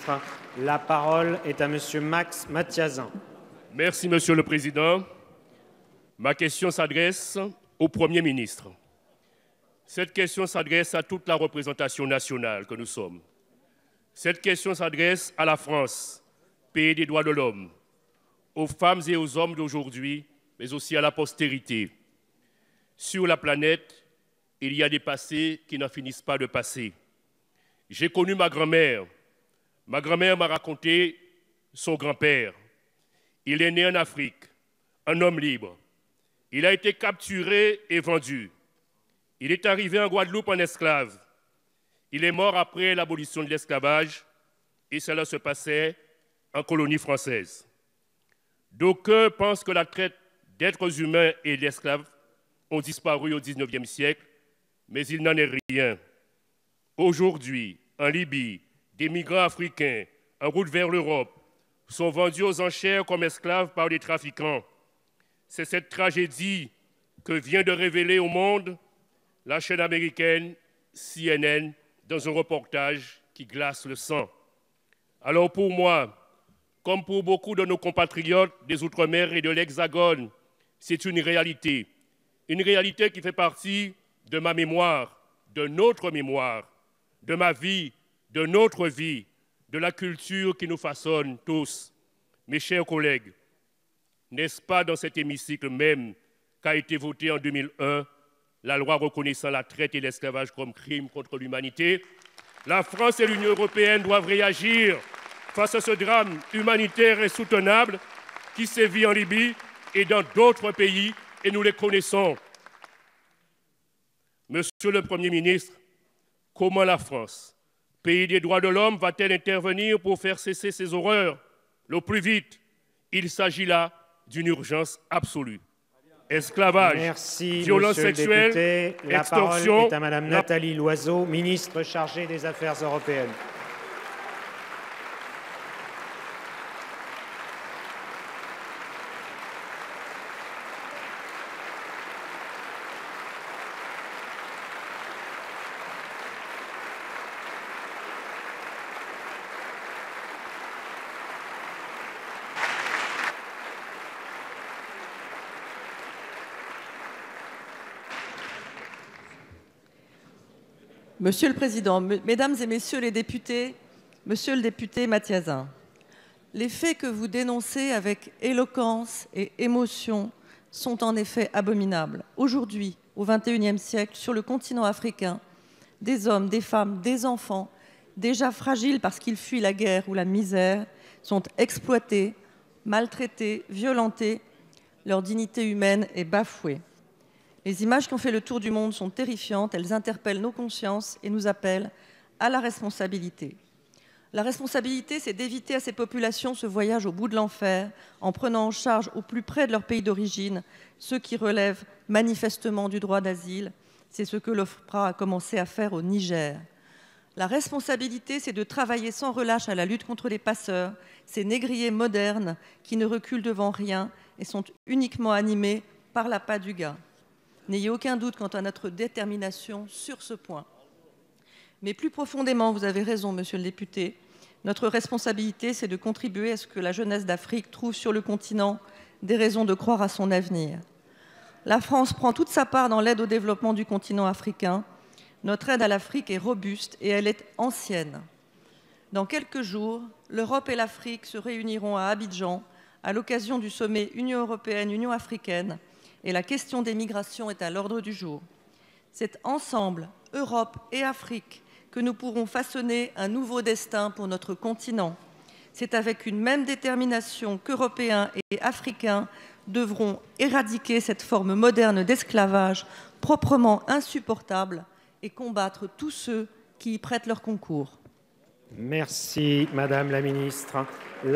ministre. La parole est à Monsieur Max Mathiazin. Merci, Monsieur le Président. Ma question s'adresse au Premier ministre. Cette question s'adresse à toute la représentation nationale que nous sommes. Cette question s'adresse à la France, pays des droits de l'homme, aux femmes et aux hommes d'aujourd'hui, mais aussi à la postérité. Sur la planète, il y a des passés qui n'en finissent pas de passer. J'ai connu ma grand-mère. Ma grand-mère m'a raconté son grand-père. Il est né en Afrique, un homme libre. Il a été capturé et vendu. Il est arrivé en Guadeloupe en esclave. Il est mort après l'abolition de l'esclavage et cela se passait en colonie française. D'aucuns pensent que la traite d'êtres humains et d'esclaves ont disparu au XIXe siècle, mais il n'en est rien. Aujourd'hui, en Libye, des migrants africains en route vers l'Europe sont vendus aux enchères comme esclaves par des trafiquants. C'est cette tragédie que vient de révéler au monde la chaîne américaine CNN dans un reportage qui glace le sang. Alors pour moi, comme pour beaucoup de nos compatriotes des Outre-mer et de l'Hexagone, c'est une réalité qui fait partie de ma mémoire, de notre mémoire, de ma vie, de notre vie, de la culture qui nous façonne tous. Mes chers collègues, n'est-ce pas dans cet hémicycle même qu'a été votée en 2001 la loi reconnaissant la traite et l'esclavage comme crime contre l'humanité? La France et l'Union européenne doivent réagir face à ce drame humanitaire insoutenable qui sévit en Libye et dans d'autres pays, et nous les connaissons. Monsieur le Premier ministre, comment la France, pays des droits de l'homme, va-t-elle intervenir pour faire cesser ces horreurs le plus vite? Il s'agit là d'une urgence absolue. Esclavage, violence sexuelle, la extorsion. Parole est à Madame Nathalie Loiseau, ministre chargée des Affaires européennes. Monsieur le Président, Mesdames et Messieurs les députés, Monsieur le député Mathiazin, les faits que vous dénoncez avec éloquence et émotion sont en effet abominables. Aujourd'hui, au XXIe siècle, sur le continent africain, des hommes, des femmes, des enfants, déjà fragiles parce qu'ils fuient la guerre ou la misère, sont exploités, maltraités, violentés, leur dignité humaine est bafouée. Les images qui ont fait le tour du monde sont terrifiantes, elles interpellent nos consciences et nous appellent à la responsabilité. La responsabilité, c'est d'éviter à ces populations ce voyage au bout de l'enfer en prenant en charge au plus près de leur pays d'origine ceux qui relèvent manifestement du droit d'asile. C'est ce que l'OFPRA a commencé à faire au Niger. La responsabilité, c'est de travailler sans relâche à la lutte contre les passeurs, ces négriers modernes qui ne reculent devant rien et sont uniquement animés par l'appât du gain. N'ayez aucun doute quant à notre détermination sur ce point. Mais plus profondément, vous avez raison, monsieur le député, notre responsabilité, c'est de contribuer à ce que la jeunesse d'Afrique trouve sur le continent des raisons de croire à son avenir. La France prend toute sa part dans l'aide au développement du continent africain. Notre aide à l'Afrique est robuste et elle est ancienne. Dans quelques jours, l'Europe et l'Afrique se réuniront à Abidjan à l'occasion du sommet Union européenne-Union africaine et la question des migrations est à l'ordre du jour. C'est ensemble, Europe et Afrique, que nous pourrons façonner un nouveau destin pour notre continent. C'est avec une même détermination qu'Européens et Africains devront éradiquer cette forme moderne d'esclavage proprement insupportable et combattre tous ceux qui y prêtent leur concours. Merci, Madame la Ministre.